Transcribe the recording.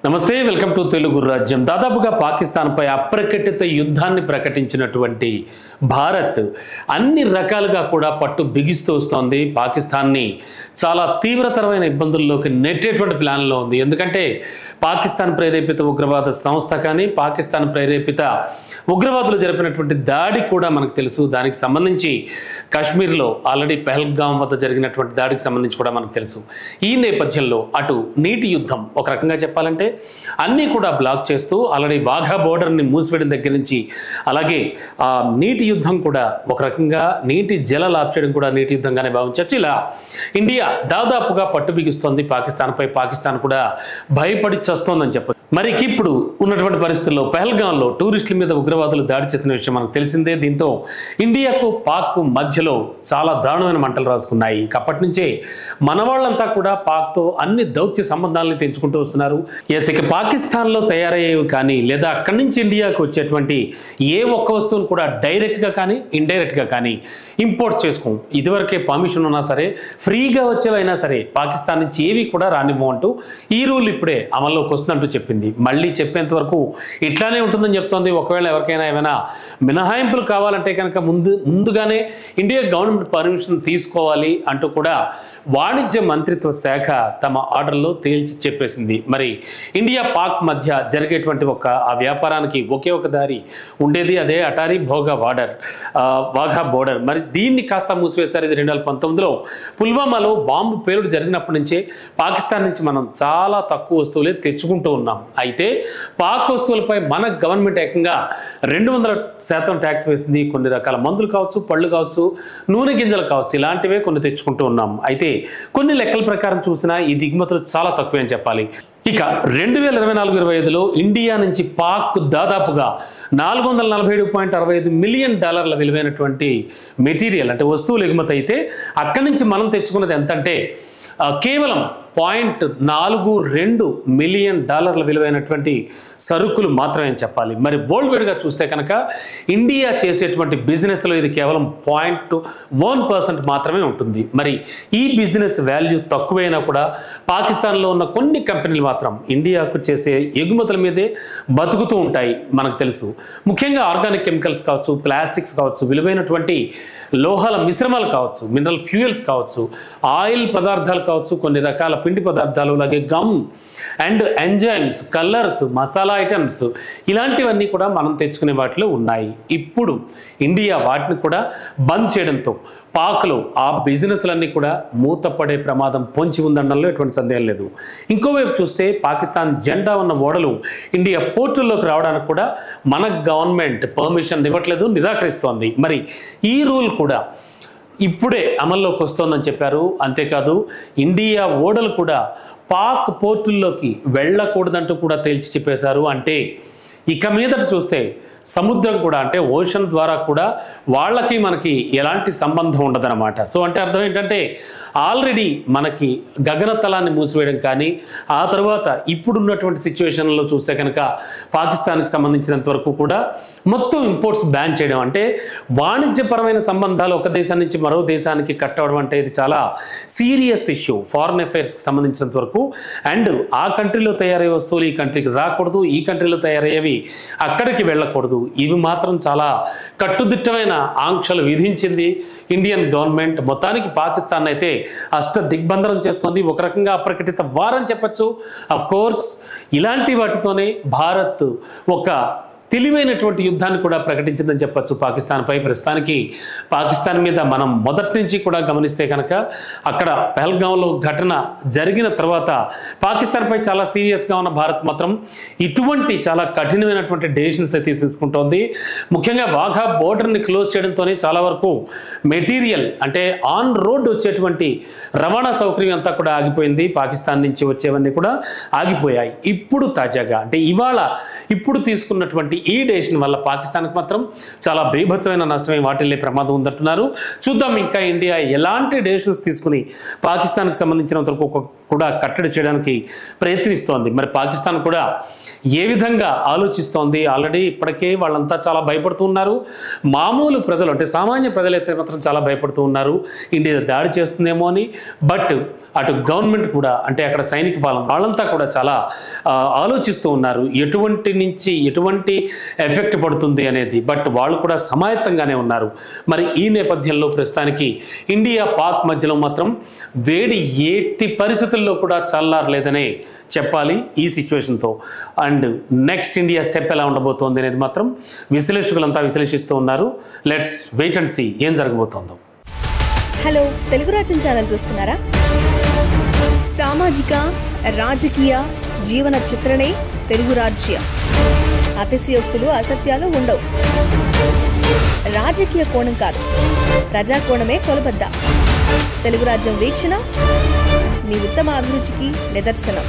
నమస్తే, welcome to Telugu రాజ్యం. దాదాపుగా పాకిస్తాన్పై అప్రకటిత యుద్ధాన్ని ప్రకటించినటువంటి భారత్ అన్ని రకాలుగా కూడా పట్టు బిగిస్తూ వస్తోంది. పాకిస్తాన్ని చాలా తీవ్రతరమైన ఇబ్బందుల్లోకి నెట్టేటువంటి ప్లాన్లో ఉంది. ఎందుకంటే పాకిస్తాన్ ప్రేరేపిత ఉగ్రవాద సంస్థ కానీ, పాకిస్తాన్ ప్రేరేపిత ఉగ్రవాదులు జరిపినటువంటి దాడి కూడా మనకు తెలుసు. దానికి సంబంధించి కాశ్మీర్లో ఆల్రెడీ పెహల్గాం వద్ద జరిగినటువంటి దాడికి సంబంధించి కూడా మనకు తెలుసు. ఈ నేపథ్యంలో అటు నీటి యుద్ధం, ఒక రకంగా చెప్పాలంటే అన్నీ కూడా బ్లాక్ చేస్తూ ఆల్రెడీ వాఘా బోర్డర్ని మూసివేయడం దగ్గర నుంచి, అలాగే ఆ నీటి యుద్ధం కూడా ఒక రకంగా నీటి జలాలు ఆఫ్ చేయడం కూడా నీటి యుద్ధంగానే భావించవచ్చు. ఇలా ఇండియా దాదాపుగా పట్టు బిగిస్తోంది పాకిస్తాన్పై. పాకిస్తాన్ కూడా భయపడి చస్తోందని చెప్పచ్చు. మరి ఇప్పుడు ఉన్నటువంటి పరిస్థితుల్లో పెహల్గాంలో టూరిస్టుల మీద ఉగ్రవాదులు దాడి చేసిన విషయం మనకు తెలిసిందే. దీంతో ఇండియాకు పాక్ మధ్యలో చాలా దారుణమైన మంటలు రాసుకున్నాయి. అప్పటి నుంచే మన వాళ్ళంతా కూడా పాక్తో అన్ని దౌత్య సంబంధాలను తెంచుకుంటూ వస్తున్నారు. ఇక పాకిస్తాన్లో తయారయ్యేవి కానీ, లేదా అక్కడి నుంచి ఇండియాకు వచ్చేటువంటి ఏ ఒక్క వస్తువును కూడా డైరెక్ట్గా కానీ ఇండైరెక్ట్గా కానీ ఇంపోర్ట్ చేసుకోం. ఇదివరకే పర్మిషన్ ఉన్నా సరే, ఫ్రీగా వచ్చేవైనా సరే పాకిస్తాన్ నుంచి ఏవి కూడా రానివ్వమంటూ ఈ రూల్ ఇప్పుడే అమల్లోకి వస్తుందంటూ చెప్పింది. మళ్ళీ చెప్పేంత వరకు ఇట్లానే ఉంటుందని చెప్తోంది. ఒకవేళ ఎవరికైనా ఏమైనా మినహాయింపులు కావాలంటే కనుక ముందుగానే ఇండియా గవర్నమెంట్ పర్మిషన్ తీసుకోవాలి అంటూ కూడా వాణిజ్య మంత్రిత్వ శాఖ తమ ఆర్డర్లో తేల్చి చెప్పేసింది. మరి ఇండియా పాక్ మధ్య జరిగేటువంటి ఆ వ్యాపారానికి ఒకే ఒక దారి ఉండేది, అదే అటారీ వాఘా బోర్డర్. మరి దీన్ని కాస్త మూసివేశారు. ఇది 2019లో పుల్వామాలో బాంబు పేలుడు జరిగినప్పటి నుంచే పాకిస్తాన్ నుంచి మనం చాలా తక్కువ వస్తువులే తెచ్చుకుంటూ ఉన్నాం. అయితే పాక్ వస్తువులపై మన గవర్నమెంట్ ఏకంగా 200% ట్యాక్స్ వేస్తుంది. కొన్ని రకాల మందులు కావచ్చు, పళ్ళు కావచ్చు, నూనె గింజలు కావచ్చు, ఇలాంటివే కొన్ని తెచ్చుకుంటూ ఉన్నాం. అయితే కొన్ని లెక్కల ప్రకారం చూసినా ఈ దిగుమతులు చాలా తక్కువే అని చెప్పాలి. ఇక 2024-25లో ఇండియా నుంచి పాక్ దాదాపుగా $447.65 మిలియన్ విలువైనటువంటి మెటీరియల్ అంటే వస్తువులు ఎగుమతి అయితే, అక్కడి నుంచి మనం తెచ్చుకున్నది ఎంతంటే కేవలం $0.42 మిలియన్ విలువైనటువంటి సరుకులు మాత్రమే అని చెప్పాలి. మరి వరల్డ్ వైడ్గా చూస్తే కనుక ఇండియా చేసేటువంటి బిజినెస్లో ఇది కేవలం 0.1% మాత్రమే ఉంటుంది. మరి ఈ బిజినెస్ వాల్యూ తక్కువైనా కూడా పాకిస్తాన్లో ఉన్న కొన్ని కంపెనీలు మాత్రం ఇండియాకు చేసే ఎగుమతుల మీదే బతుకుతూ ఉంటాయి. మనకు తెలుసు, ముఖ్యంగా ఆర్గానిక్ కెమికల్స్ కావచ్చు, ప్లాస్టిక్స్ కావచ్చు, విలువైనటువంటి లోహాల మిశ్రమాలు కావచ్చు, మినరల్ ఫ్యూయల్స్ కావచ్చు, ఆయిల్ పదార్థాలు కావచ్చు, కొన్ని రకాల పిండి పదార్థాలు, అలాగే gum and enzymes, colours, masala items, ఇలాంటివన్నీ కూడా మనం తెచ్చుకునే వాటిలో ఉన్నాయి. ఇప్పుడు ఇండియా వాటిని కూడా బంద్ చేయడంతో పాక్లో ఆ బిజినెస్లన్నీ కూడా మూతపడే ప్రమాదం పొంచి ఉందనడంలో ఎటువంటి సందేహం లేదు. ఇంకోవైపు చూస్తే పాకిస్తాన్ జెండా ఉన్న ఓడలు ఇండియా పోర్టుల్లోకి రావడానికి కూడా మన గవర్నమెంట్ పర్మిషన్ ఇవ్వట్లేదు, నిరాకరిస్తోంది. మరి ఈ రూల్ కూడా ఇప్పుడే అమల్లోకి వస్తోందని చెప్పారు. అంతేకాదు ఇండియా ఓడలు కూడా పాక్ పోర్టుల్లోకి వెళ్ళకూడదంటూ కూడా తేల్చి చెప్పేశారు. అంటే ఇక మీదట చూస్తే సముద్రం కూడా, అంటే ఓషన్ ద్వారా కూడా వాళ్ళకి మనకి ఎలాంటి సంబంధం ఉండదన్నమాట. సో అంటే అర్థం ఏంటంటే ఆల్రెడీ మనకి గగనతలాన్ని మూసివేయడం కానీ, ఆ తర్వాత ఇప్పుడున్నటువంటి సిచ్యువేషన్లో చూస్తే కనుక పాకిస్తాన్కి సంబంధించినంత వరకు కూడా మొత్తం ఇంపోర్ట్స్ బ్యాన్ చేయడం, అంటే వాణిజ్యపరమైన సంబంధాలు ఒక దేశం నుంచి మరో దేశానికి కట్ అవ్వడం అంటే ఇది చాలా సీరియస్ ఇష్యూ ఫారెన్ అఫైర్స్కి సంబంధించినంత వరకు. అండ్ ఆ కంట్రీలో తయారయ్యే వస్తువులు ఈ కంట్రీకి రాకూడదు, ఈ కంట్రీలో తయారయ్యేవి అక్కడికి వెళ్ళకూడదు. ఇవి మాత్రం చాలా కట్టుదిట్టమైన ఆంక్షలు విధించింది ఇండియన్ గవర్నమెంట్. మొత్తానికి పాకిస్తాన్ అయితే అష్ట దిగ్బంధనం చేస్తుంది. ఒక రకంగా అప్రకటిత వార్ అని చెప్పచ్చు. అఫ్ కోర్స్ ఇలాంటి వాటితోనే భారత్ ఒక తెలివైనటువంటి యుద్ధాన్ని కూడా ప్రకటించిందని చెప్పచ్చు పాకిస్తాన్పై. ప్రస్తుతానికి పాకిస్తాన్ మీద మనం మొదటి నుంచి కూడా గమనిస్తే కనుక అక్కడ పెహల్గాంలో ఘటన జరిగిన తర్వాత పాకిస్తాన్పై చాలా సీరియస్గా ఉన్న భారత్ మాత్రం ఇటువంటి చాలా కఠినమైనటువంటి డెసిషన్స్ అయితే తీసుకుంటోంది. ముఖ్యంగా వాఘా బోర్డర్ని క్లోజ్ చేయడంతోనే చాలా వరకు మెటీరియల్, అంటే ఆన్ రోడ్ వచ్చేటువంటి రవాణా సౌకర్యం అంతా కూడా ఆగిపోయింది. పాకిస్తాన్ నుంచి వచ్చేవన్నీ కూడా ఆగిపోయాయి. ఇప్పుడు తాజాగా అంటే ఇప్పుడు తీసుకున్నటువంటి తీసుకున్నటువంటి ఈ డెసిషన్ వల్ల పాకిస్తాన్కి మాత్రం చాలా బీభత్సమైన నష్టమే వాటిల్లే ప్రమాదం ఉందంటున్నారు. చూద్దాం ఇంకా ఇండియా ఎలాంటి డెసిషన్స్ తీసుకుని పాకిస్తాన్కి సంబంధించినంత వరకు కూడా కట్టడి చేయడానికి ప్రయత్నిస్తోంది. మరి పాకిస్తాన్ కూడా ఏ విధంగా ఆలోచిస్తోంది? ఆల్రెడీ ఇప్పటికే వాళ్ళంతా చాలా భయపడుతూ ఉన్నారు. మామూలు ప్రజలు అంటే సామాన్య ప్రజలైతే మాత్రం చాలా భయపడుతూ ఉన్నారు ఇండియా దాడి చేస్తుందేమో అని. బట్ అటు గవర్నమెంట్ కూడా అంటే అక్కడ సైనిక పాలన వాళ్ళంతా కూడా చాలా ఆలోచిస్తూ ఉన్నారు ఎటువంటి ఎఫెక్ట్ పడుతుంది అనేది. బట్ వాళ్ళు కూడా సమాయత్తంగానే ఉన్నారు. మరి ఈ నేపథ్యంలో ప్రస్తుతానికి ఇండియా పాక్ మధ్యలో మాత్రం వేడి ఎట్టి పరిస్థితుల్లో కూడా చల్లారలేదనే చెప్పాలి ఈ సిచ్యువేషన్తో. అండ్ నెక్స్ట్ ఇండియా స్టెప్ ఎలా ఉండబోతోంది అనేది మాత్రం విశ్లేషకులంతా విశ్లేషిస్తూ ఉన్నారు. లెట్స్ వెయిట్ అండ్ సీ ఏం జరగబోతోందో. హలో, తెలుగు రాజ్యం ఛానల్ చూస్తున్నారా? సామాజిక రాజకీయ జీవన చిత్రణే తెలుగు రాజ్యం. అతిశయోక్తులు అసత్యాలు ఉండవు. రాజకీయ కోణం కాదు, ప్రజా కోణమే కొలబద్ద. తెలుగు రాజ్యం వీక్షణ మీ ఉత్తమ అభిరుచికి నిదర్శనం.